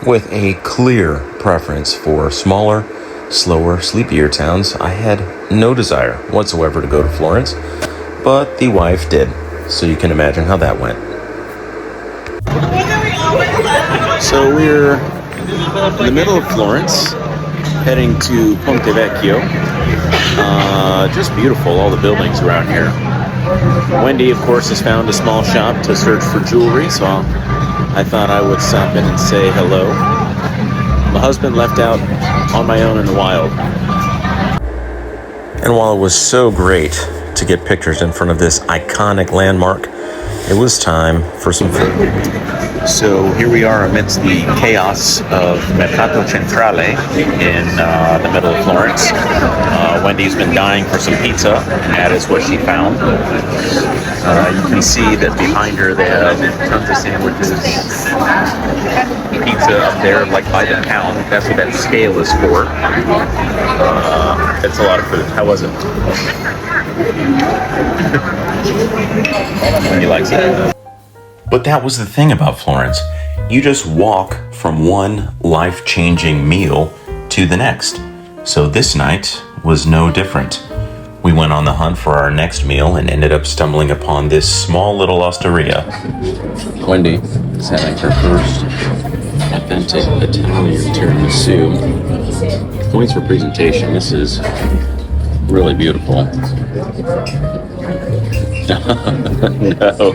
With a clear preference for smaller, slower, sleepier towns, I had no desire whatsoever to go to Florence, but the wife did, so you can imagine how that went. So we're in the middle of Florence, heading to Ponte Vecchio. Just beautiful, all the buildings around here. Wendy, of course, has found a small shop to search for jewelry, so I thought I would stop in and say hello. My husband left out on my own in the wild. And while it was so great to get pictures in front of this iconic landmark, it was time for some food. So here we are amidst the chaos of Mercato Centrale in the middle of Florence. Wendy's been dying for some pizza, and that is what she found. You can see that behind her they have tons of sandwiches. Pizza up there, like by the pound. That's what that scale is for. That's a lot of food. How was it? Wendy likes it. But that was the thing about Florence. You just walk from one life-changing meal to the next. So this night was no different. We went on the hunt for our next meal and ended up stumbling upon this small little osteria. Wendy is having her first authentic Italian tiramisu. Points for presentation. This is really beautiful. No,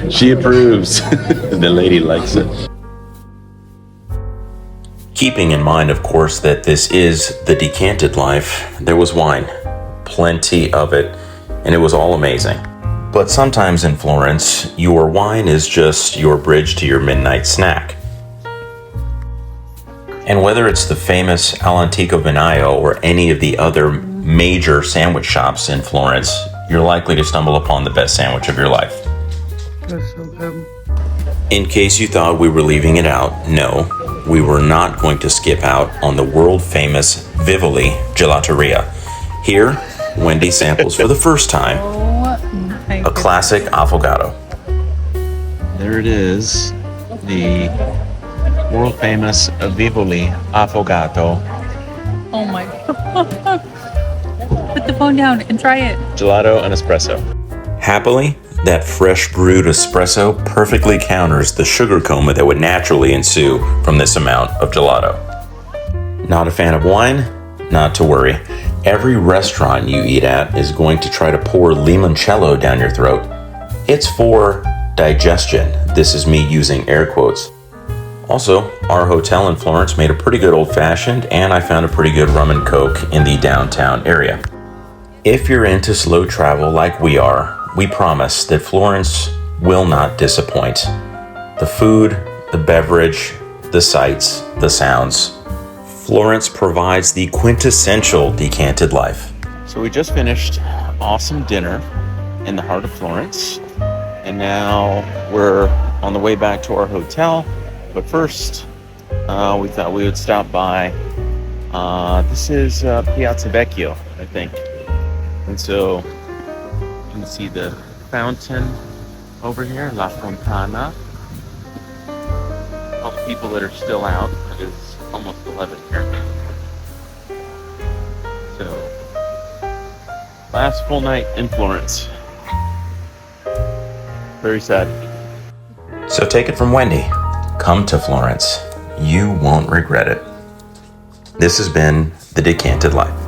she approves. The lady likes it. Keeping in mind, of course, that this is the Decanted Life, there was wine, plenty of it, and it was all amazing. But sometimes in Florence, your wine is just your bridge to your midnight snack. And whether it's the famous All'Antico Vinaio or any of the other major sandwich shops in Florence, you're likely to stumble upon the best sandwich of your life. That's so good. In case you thought we were leaving it out, no, we were not going to skip out on the world-famous Vivoli gelateria. Here, Wendy samples for the first time a classic Affogato. There it is, the world-famous Vivoli Affogato. Oh my god. Put the phone down and try it. Gelato and espresso. Happily, that fresh brewed espresso perfectly counters the sugar coma that would naturally ensue from this amount of gelato. Not a fan of wine? Not to worry. Every restaurant you eat at is going to try to pour limoncello down your throat. It's for digestion. This is me using air quotes. Also, our hotel in Florence made a pretty good old-fashioned, and I found a pretty good rum and coke in the downtown area. If you're into slow travel like we are, we promise that Florence will not disappoint. The food, the beverage, the sights, the sounds. Florence provides the quintessential decanted life. So we just finished awesome dinner in the heart of Florence, and now we're on the way back to our hotel. But first, we thought we would stop by. This is Piazza Vecchio, I think. And so you can see the fountain over here, La Fontana. All the people that are still out. It is almost 11 here. So, last full night in Florence. Very sad. So take it from Wendy. Come to Florence. You won't regret it. This has been The Decanted Life.